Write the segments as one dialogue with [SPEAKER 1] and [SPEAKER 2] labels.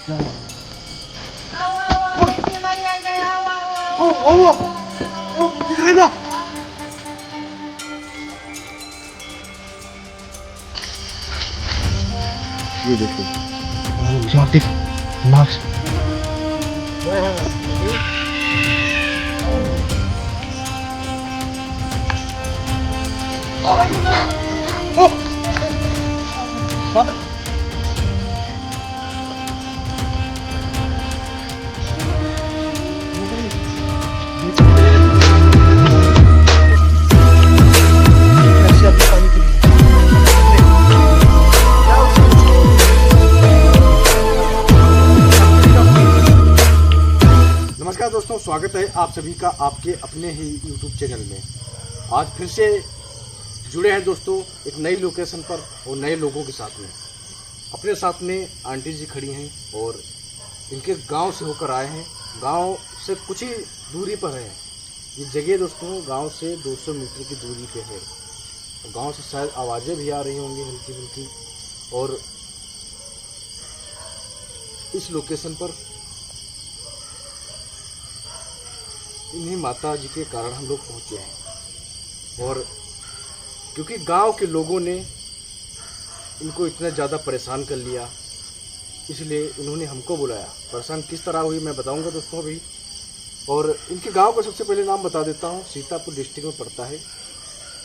[SPEAKER 1] ये देखो
[SPEAKER 2] जातिक मार्क्स
[SPEAKER 1] नमस्कार दोस्तों, स्वागत है आप सभी का आपके अपने ही YouTube चैनल में। आज फिर से जुड़े हैं दोस्तों एक नई लोकेशन पर और नए लोगों के साथ में। अपने साथ में आंटी जी खड़ी हैं और इनके गांव से होकर आए हैं। गांव से कुछ ही दूरी पर है ये जगह दोस्तों, गांव से 200 मीटर की दूरी पे है। गांव से शायद आवाज़ें भी आ रही होंगी हल्की हल्की। और इस लोकेशन पर इन्हीं माता जी के कारण हम लोग पहुँचे हैं। और क्योंकि गांव के लोगों ने इनको इतना ज़्यादा परेशान कर लिया, इसलिए उन्होंने हमको बुलाया। परेशान किस तरह हुई मैं बताऊंगा दोस्तों अभी। और इनके गांव का सबसे पहले नाम बता देता हूं। सीतापुर डिस्ट्रिक्ट में पड़ता है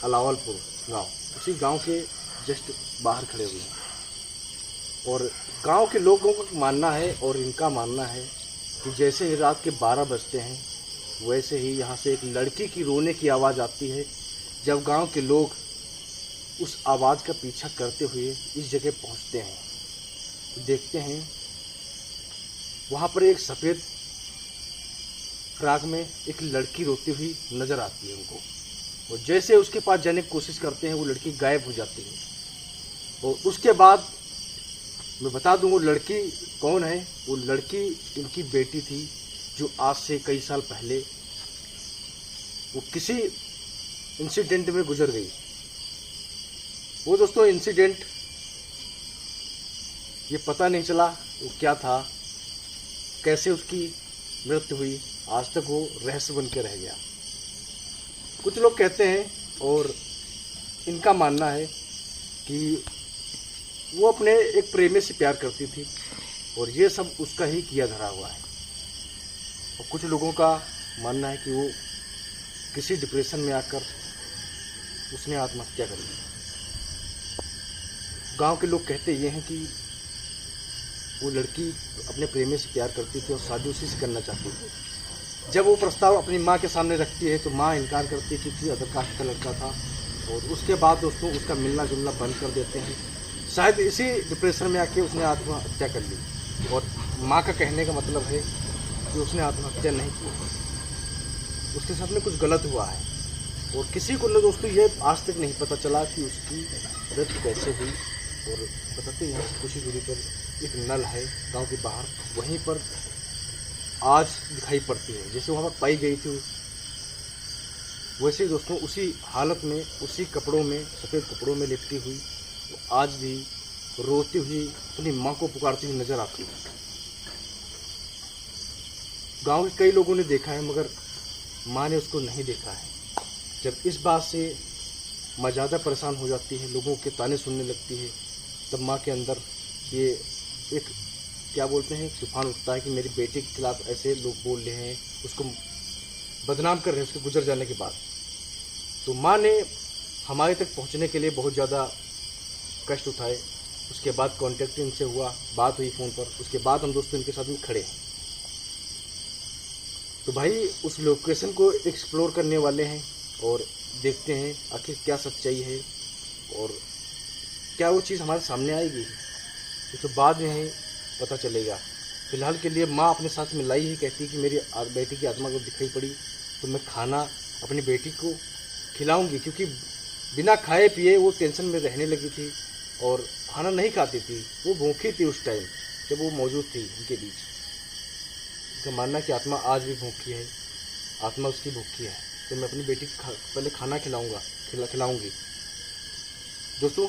[SPEAKER 1] अलावलपुर गांव। उसी गांव के जस्ट बाहर खड़े हुए हैं। और गांव के लोगों का मानना है और इनका मानना है कि जैसे ही रात के 12 बजते हैं वैसे ही यहाँ से एक लड़की की रोने की आवाज़ आती है। जब गांव के लोग उस आवाज़ का पीछा करते हुए इस जगह पहुँचते हैं तो देखते हैं वहाँ पर एक सफ़ेद फ्राक में एक लड़की रोती हुई नज़र आती है उनको। और जैसे उसके पास जाने की कोशिश करते हैं वो लड़की गायब हो जाती है। और उसके बाद मैं बता दूँ वो लड़की कौन है। वो लड़की इनकी बेटी थी जो आज से कई साल पहले वो किसी इंसिडेंट में गुजर गई। वो दोस्तों इंसिडेंट ये पता नहीं चला वो क्या था, कैसे उसकी मृत्यु हुई, आज तक वो रहस्य बन के रह गया। कुछ लोग कहते हैं और इनका मानना है कि वो अपने एक प्रेमी से प्यार करती थी और ये सब उसका ही किया धरा हुआ है। और कुछ लोगों का मानना है कि वो किसी डिप्रेशन में आकर उसने आत्महत्या कर ली। गांव के लोग कहते ये हैं कि वो लड़की अपने प्रेमी से प्यार करती थी और शादी उसी से करना चाहती थी। जब वो प्रस्ताव अपनी माँ के सामने रखती है तो माँ इनकार करती है क्योंकि अदर कास्ट का लड़का था। और उसके बाद दोस्तों उसका मिलना जुलना बंद कर देते हैं। शायद इसी डिप्रेशन में आके उसने आत्महत्या कर ली। और माँ का कहने का मतलब है कि उसने आत्महत्या नहीं की, उसके साथ में कुछ गलत हुआ है। और किसी को ना दोस्तों ये आज तक नहीं पता चला कि उसकी मृत्यु कैसे हुई। और बताते हैं यहाँ से कुछ ही दूरी पर एक नल है गांव के बाहर, वहीं पर आज दिखाई पड़ती है जैसे वहाँ पर पाई गई थी। वैसे दोस्तों उसी हालत में, उसी कपड़ों में, सफ़ेद कपड़ों में लिपटी हुई तो आज भी रोती हुई अपनी माँ को पुकारती हुई नजर आती है। गांव के कई लोगों ने देखा है मगर माँ ने उसको नहीं देखा है। जब इस बात से माँ ज़्यादा परेशान हो जाती है, लोगों के ताने सुनने लगती है, तब माँ के अंदर ये एक क्या बोलते हैं तूफान उठता है कि मेरी बेटे के खिलाफ ऐसे लोग बोल रहे हैं, उसको बदनाम कर रहे हैं उसके गुजर जाने के बाद। तो माँ ने हमारे तक पहुँचने के लिए बहुत ज़्यादा कष्ट उठाए। उसके बाद कॉन्टेक्ट इनसे हुआ, बात हुई फ़ोन पर। उसके बाद हम दोस्तों इनके साथ में खड़े हैं। तो भाई उस लोकेशन को एक्सप्लोर करने वाले हैं और देखते हैं आखिर क्या सच्चाई है और क्या वो चीज़ हमारे सामने आएगी, तो बाद में ही पता चलेगा। फिलहाल के लिए माँ अपने साथ में लाई ही कहती है कि मेरी बेटी की आत्मा को दिखाई पड़ी तो मैं खाना अपनी बेटी को खिलाऊंगी, क्योंकि बिना खाए पिए वो टेंशन में रहने लगी थी और खाना नहीं खाती थी। वो भूखी थी उस टाइम जब वो मौजूद थी उनके बीच। उसका मानना कि आत्मा आज भी भूखी है, आत्मा उसकी भूखी है, तो मैं अपनी बेटी को पहले खाना खिलाऊंगी। दोस्तों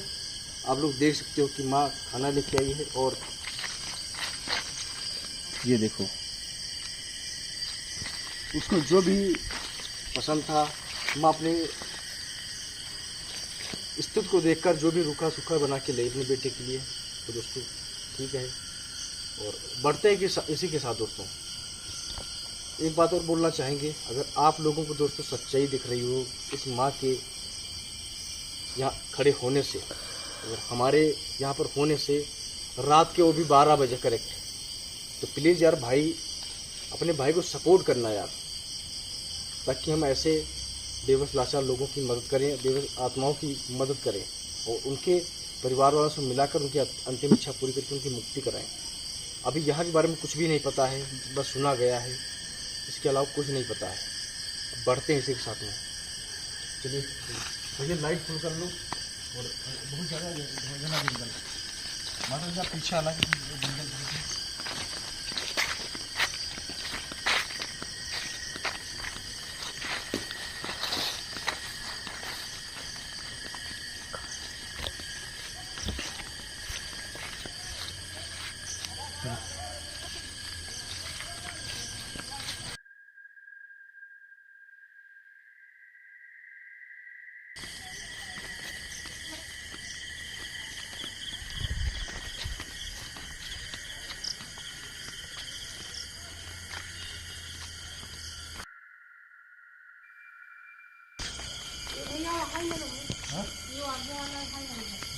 [SPEAKER 1] आप लोग देख सकते हो कि माँ खाना लेके आई है और ये देखो, उसको जो भी पसंद था, मैं अपने स्थिति को देखकर जो भी रूखा सूखा बना के ले अपने बेटे के लिए, तो दोस्तों ठीक है। और बढ़ते हैं कि इसी के साथ दोस्तों एक बात और बोलना चाहेंगे, अगर आप लोगों को दोस्तों सच्चाई दिख रही हो इस माँ के यहाँ खड़े होने से, अगर हमारे यहाँ पर होने से, रात के वो भी 12 बजे करेक्ट, तो प्लीज़ यार भाई, अपने भाई को सपोर्ट करना यार, ताकि हम ऐसे बेबस लाचार लोगों की मदद करें, बेबस आत्माओं की मदद करें और उनके परिवार वालों से मिलाकर उनकी अंतिम इच्छा पूरी करके उनकी मुक्ति कराएं। अभी यहाँ के बारे में कुछ भी नहीं पता है, बस सुना गया है, इसके अलावा कुछ नहीं पता है। बढ़ते हैं इसी के साथ में। चलिए भैया लाइट फुल कर लो और बहुत ज़्यादा जंगल माता जी आप पीछे आना जंगल।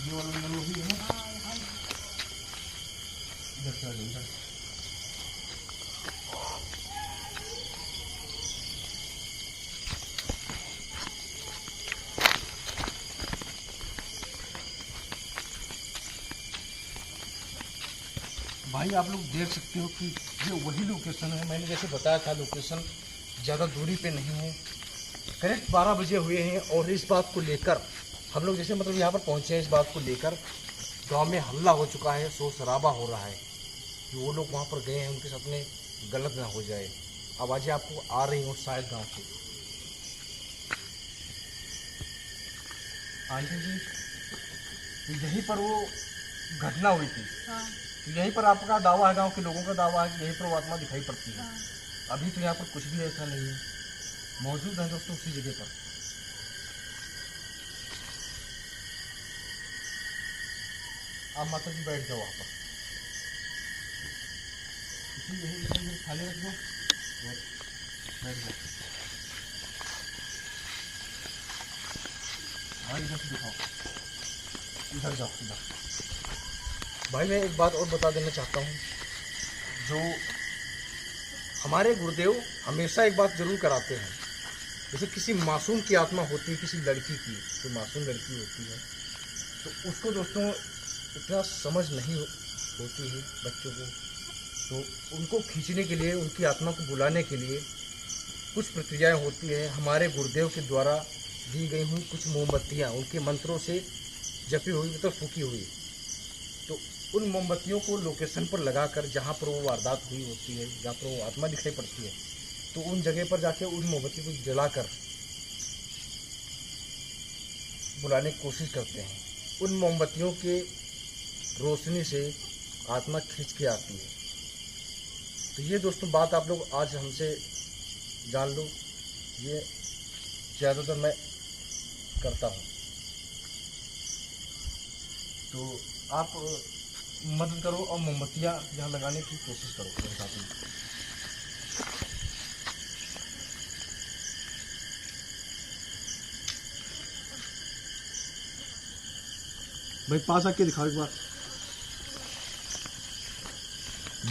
[SPEAKER 1] ये वाला नल भी है ना, इधर से आ जाओ इधर। भाई आप लोग देख सकते हो कि ये वही लोकेशन है, मैंने जैसे बताया था लोकेशन ज़्यादा दूरी पे नहीं है। करेक्ट 12 बजे हुए हैं और इस बात को लेकर हम लोग जैसे मतलब यहाँ पर पहुँचे हैं, इस बात को लेकर गांव में हल्ला हो चुका है, शोर शराबा हो रहा है कि वो लोग वहाँ पर गए हैं, उनके साथ में गलत ना हो जाए। आवाज़ें आपको आ रही हो शायद गांव से। आंटी जी, तो यहीं पर वो घटना हुई थी।
[SPEAKER 3] हाँ।
[SPEAKER 1] तो यहीं पर आपका दावा है, गांव के लोगों का दावा है कि यहीं पर वो आत्मा दिखाई पड़ती है।
[SPEAKER 3] हाँ।
[SPEAKER 1] अभी तो यहाँ पर कुछ भी ऐसा नहीं है, मौजूद है दोस्तों उसी जगह पर। आप माता जी बैठ जाओ वहाँ पर, यही खाली रख दो और बैठ जाओ। भाई इधर से दिखाओ, इधर जाओ इधर। भाई मैं एक बात और बता देना चाहता हूँ, जो हमारे गुरुदेव हमेशा एक बात जरूर कराते हैं, जैसे किसी मासूम की आत्मा होती है, किसी लड़की की जो मासूम लड़की होती है, तो उसको दोस्तों इतना समझ नहीं होती है बच्चों को, तो उनको खींचने के लिए, उनकी आत्मा को बुलाने के लिए कुछ प्रक्रियाएं होती हैं। हमारे गुरुदेव के द्वारा दी गई हुई कुछ मोमबत्तियाँ उनके मंत्रों से जपी हुई मतलब फूकी हुई, तो उन मोमबत्तियों को लोकेशन पर लगाकर जहाँ पर वो वारदात हुई होती है, जहाँ पर वो आत्मा दिखाई पड़ती है, तो उन जगह पर जाके उन मोमबत्ती को जलाकर बुलाने की कोशिश करते हैं। उन मोमबत्तियों के रोशनी से आत्मा खींच के आती है। तो ये दोस्तों बात आप लोग आज हमसे जान लो, ये ज़्यादातर मैं करता हूँ, तो आप मदद करो और मोमबत्तियाँ यहाँ लगाने की कोशिश करो मेरे साथ में। भाई पास आके दिखाओ एक बार।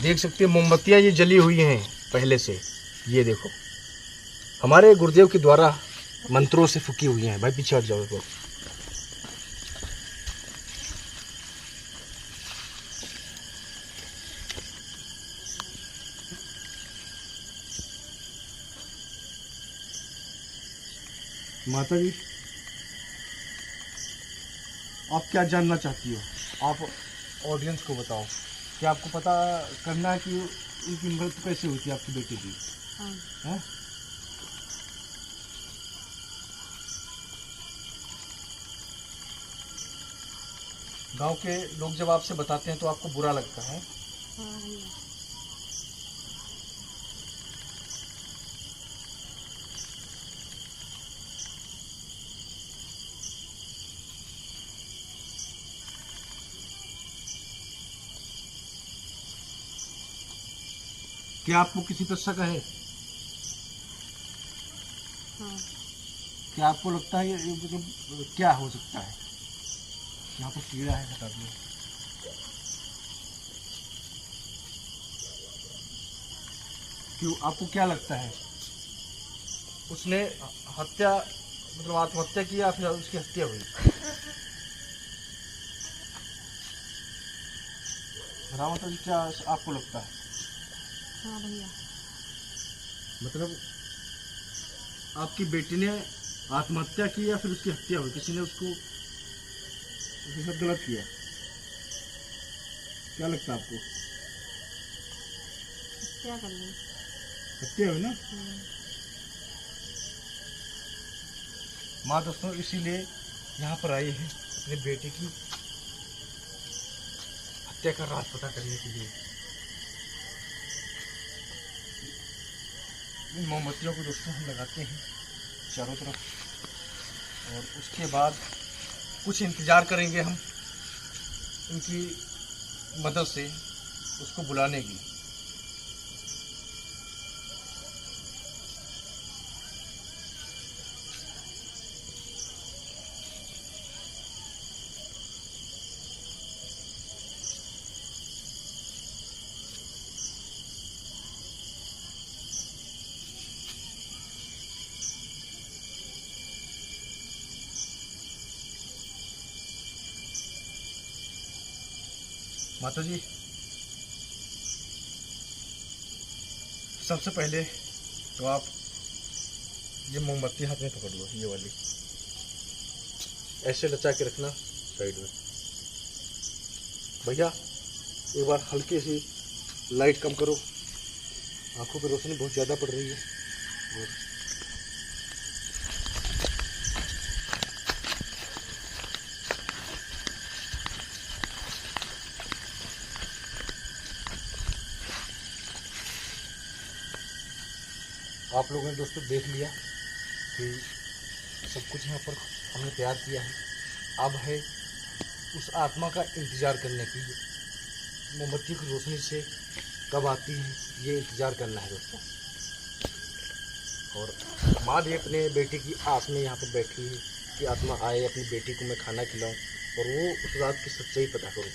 [SPEAKER 1] देख सकते हैं मोमबत्तियाँ ये जली हुई हैं पहले से, ये देखो हमारे गुरुदेव के द्वारा मंत्रों से फूकी हुई हैं। भाई पीछे हट जाओ एक बार। माता जी आप क्या जानना चाहती हो, आप ऑडियंस को बताओ। क्या आपको पता करना है कि इनकी मृत्यु कैसे हुई थी आपकी बेटी की?
[SPEAKER 3] हाँ।
[SPEAKER 1] है? गांव के लोग जब आपसे बताते हैं तो आपको बुरा लगता है?
[SPEAKER 3] हाँ।
[SPEAKER 1] क्या आपको किसी पर शक है?
[SPEAKER 3] हाँ।
[SPEAKER 1] क्या आपको लगता है ये मतलब क्या हो सकता है? यहाँ पर कीड़ा है, बता दो। क्यों, आपको क्या लगता है? उसने हत्या मतलब आत्महत्या की या फिर उसकी हत्या हुई? रावत जी, क्या आपको लगता है?
[SPEAKER 3] हाँ भैया।
[SPEAKER 1] मतलब आपकी बेटी ने आत्महत्या की या फिर उसकी हत्या हुई? किसी ने उसको उसके साथ गलत किया? क्या लगता है आपको?
[SPEAKER 3] क्या कर ली?
[SPEAKER 1] हत्या हुई ना? माँ दोस्तों इसीलिए यहाँ पर आई है अपने बेटे की हत्या का राज पता करने के लिए। इन मोमबत्तियों को दोस्तों हम लगाते हैं चारों तरफ और उसके बाद कुछ इंतज़ार करेंगे हम इनकी मदद से उसको बुलाने की। माता जी, सबसे पहले तो आप ये मोमबत्ती हाथ में पकड़ लो, ये वाली ऐसे लचा के रखना साइड में। भैया एक बार हल्की सी लाइट कम करो, आंखों पर रोशनी बहुत ज़्यादा पड़ रही है। आप लोगों ने दोस्तों देख लिया कि सब कुछ यहाँ पर हमने तैयार किया है। अब है उस आत्मा का इंतज़ार करने की, मोमबत्ती की रोशनी से कब आती है ये इंतज़ार करना है दोस्तों। और माँ भी अपने बेटे की आस में यहाँ पर बैठी है कि आत्मा आए, अपनी बेटी को मैं खाना खिलाऊँ और वो उस रात की सच्चाई पता करूँ।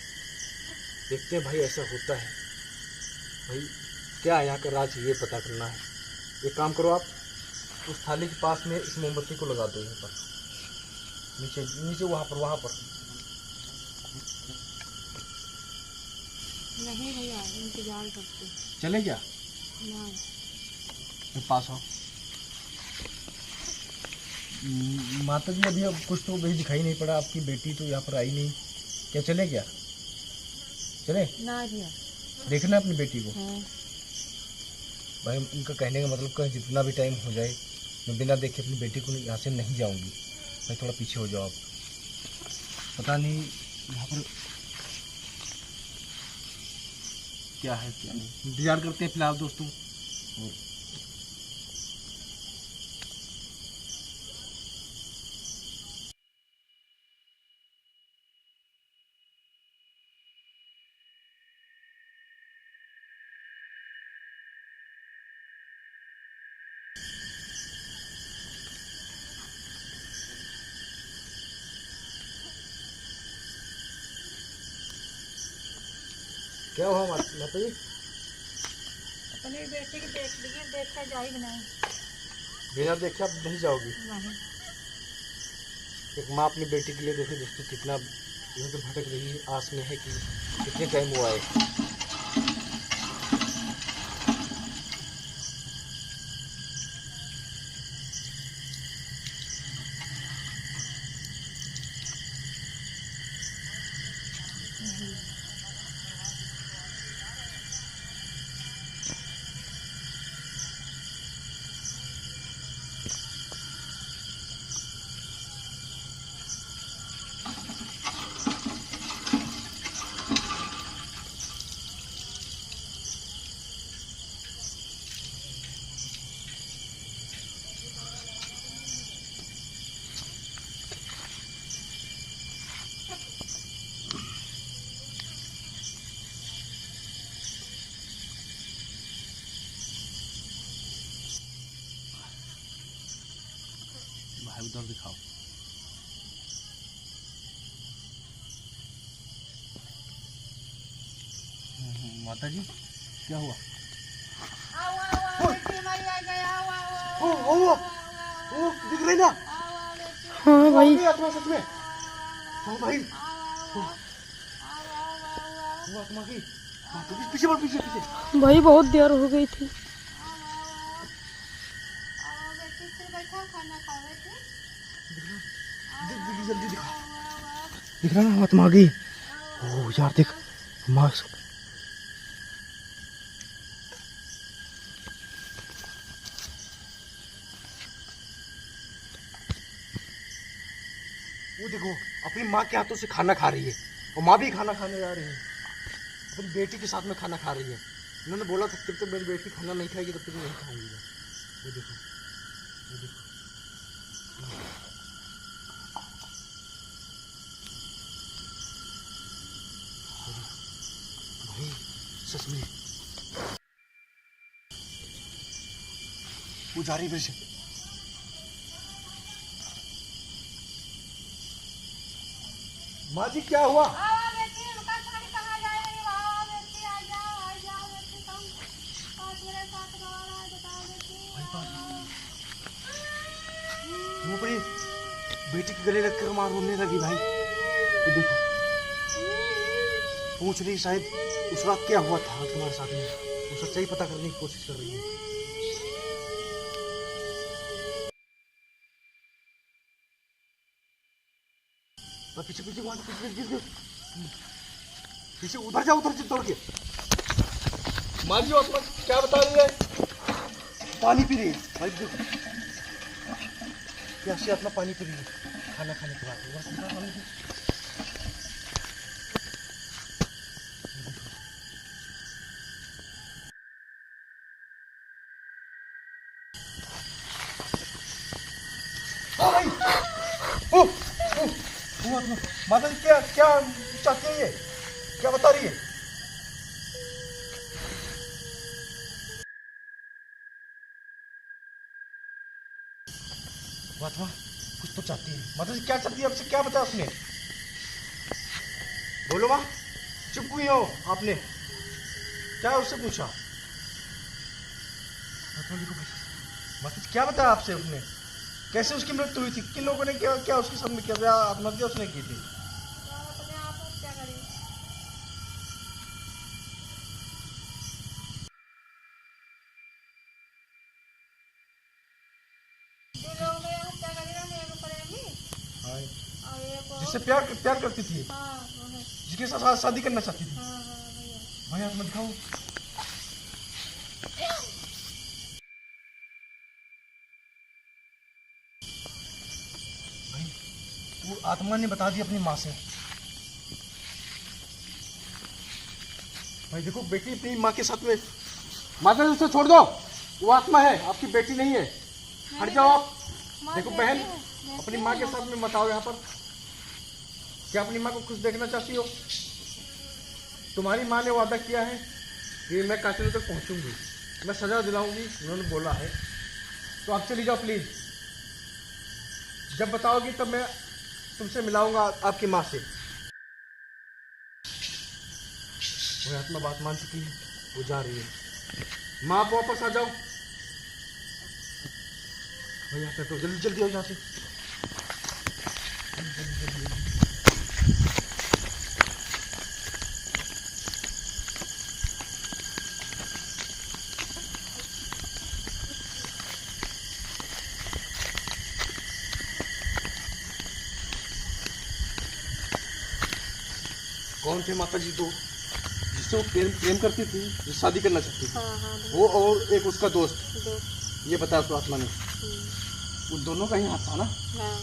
[SPEAKER 1] देखते हैं भाई ऐसा होता है भाई, क्या यहाँ का राज ये पता करना है। एक काम करो, आप उस थाली के पास में इस मोमबत्ती को लगा दो, यहाँ पर नीचे नीचे वहाँ पर।
[SPEAKER 3] नहीं भैया, इंतजार करते।
[SPEAKER 1] चले क्या?
[SPEAKER 3] नहीं।
[SPEAKER 1] पास आओ। माता जी अभी अब कुछ तो भाई दिखाई नहीं पड़ा, आपकी बेटी तो यहाँ पर आई नहीं, क्या चले क्या? चले
[SPEAKER 3] ना भैया,
[SPEAKER 1] देखना अपनी बेटी को।
[SPEAKER 3] हाँ।
[SPEAKER 1] भाई उनका कहने का मतलब कि जितना भी टाइम हो जाए मैं बिना देखे अपनी बेटी को यहाँ से नहीं जाऊंगी। भाई थोड़ा पीछे हो जाओ आप, पता नहीं यहाँ पर क्या है क्या नहीं। इंतजार करते हैं फिलहाल दोस्तों। और क्या हुआ माता जी?
[SPEAKER 3] अपनी बेटी की देख लीजिए, देखा जाएगी नहीं।
[SPEAKER 1] बिना देखे आप नहीं जाओगी?
[SPEAKER 3] नहीं।
[SPEAKER 1] एक माँ अपनी बेटी के लिए देखिए दोस्तों कितना इधर तो भटक रही है, आस में है कि कितने टाइम वो आए। है, उधर दिखाओ। माता जी क्या हुआ?
[SPEAKER 3] आओ आओ बेटी हमारी आ गई, आओ आओ
[SPEAKER 1] ओ दिख रही ना?
[SPEAKER 4] हाँ भाई,
[SPEAKER 1] आत्मा सच में। हाँ भाई, वो आत्मा की। पीछे बढ़, पीछे पीछे।
[SPEAKER 4] भाई बहुत देर हो गई थी।
[SPEAKER 3] बेटी फिर बैठा खाना खा बेटी।
[SPEAKER 1] जल्दी दिखा। दिख रहा ना आत्मा की? ओ यार देख, मास्क। वो देखो अपनी माँ के हाथों से खाना खा रही है, और माँ भी खाना खाने जा रही है, अपनी बेटी के साथ में खाना खा रही है। उन्होंने बोला था जब तक मेरी बेटी खाना नहीं खाएगी तब तक नहीं खाऊंगी। वो देखो, वो देखो। भाई सच में वो जा रही है। माँ जी क्या हुआ?
[SPEAKER 3] आओ बेटी, लुका छुपी कहाँ जा रही हो? आओ बेटी, आ जाओ बेटी, तुम आज मेरे साथ कौन है बताओ बेटी।
[SPEAKER 1] वो अपनी बेटी के गले लगकर मार रोने लगी भाई। वो देखो पूछ रही शायद उस रात क्या हुआ था तुम्हारे साथ में, वो सच्चाई पता करने की कोशिश कर रही है। पीछे पीछे वहां पीछे पीछे उधर जाओ, उधर से दौड़ के। माँ जी आत्मा क्या बता रही है? पानी पी रही है भाई, देखो कैसे आत्मा पानी पी रही है खाना खाने के बाद। बस इधर पानी पी। माता जी क्या क्या चाहती है, ये क्या बता रही है? माता कुछ तो चाहती है। माता जी क्या चाहती है आपसे, क्या बताया उसने? बोलो माँ, चुप हुई हो आपने, क्या उससे पूछा? माता जी क्या बताया आपसे उसने, कैसे उसकी मृत्यु हुई थी, किन लोगों ने क्या क्या उसके सामने किया, आत्महत्या उसने की थी?
[SPEAKER 3] अपने आप हत्या करी। जो लोग ने हत्या करी ना, मेरे को पड़ेगी। और एक और-
[SPEAKER 1] जिससे प्यार प्यार करती थी,
[SPEAKER 3] हाँ वो है।
[SPEAKER 1] जिसके साथ शादी करना चाहती थी।
[SPEAKER 3] हाँ भैया।
[SPEAKER 1] भाई आत्मा दिखाओ। भाई वो आत्मा ने बता दी अपनी माँ से। भाई देखो बेटी अपनी माँ के साथ में। माता जी उसे छोड़ दो, वो आत्मा है, आपकी बेटी नहीं है, हट जाओ आप। देखो बहन, अपनी माँ के साथ में मत आओ यहाँ पर। क्या अपनी माँ को खुश देखना चाहती हो? तुम्हारी माँ ने वादा किया है कि मैं काशियों तक पहुँचूंगी, मैं सजा दिलाऊंगी, उन्होंने बोला है। तो आप चली जाओ प्लीज, जब बताओगी तब मैं तुमसे मिलाऊंगा आपकी माँ से। वो आत्मा बात मान चुकी है, वो जा रही है। माँ आप वापस आ जाओ। भैया तो जल्दी जल्दी आओ यहाँ से। कौन थे माता जी? दो जिससे वो प्रेम करती थी, जो शादी करना चाहती थी,
[SPEAKER 3] हाँ हाँ
[SPEAKER 1] वो और एक उसका दोस्त।
[SPEAKER 3] दो।
[SPEAKER 1] ये बताया उसको आत्मा ने। उन दोनों का ही हाथ था ना?
[SPEAKER 3] हाँ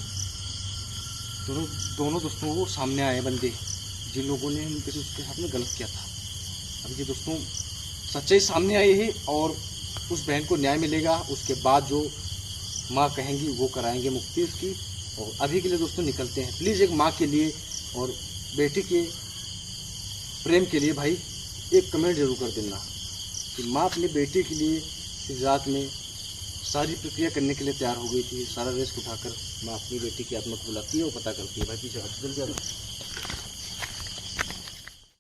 [SPEAKER 1] दोनों दोस्तों को सामने आए बंदे, जिन लोगों ने उनके उसके साथ में गलत किया था। अब ये दोस्तों सच्चाई सामने आई है और उस बहन को न्याय मिलेगा। उसके बाद जो माँ कहेंगी वो कराएंगे मुक्ति उसकी। और अभी के लिए दोस्तों निकलते हैं। प्लीज़ एक माँ के लिए और बेटी के प्रेम के लिए भाई एक कमेंट जरूर कर देना कि माँ अपनी बेटी के लिए इस रात में सारी प्रक्रिया करने के लिए तैयार हो गई थी। सारा रिस्क उठाकर माँ अपनी बेटी की आत्मा को बुलाती है और पता करती है। भाई पीछे हट, जल्दी आ जाओ।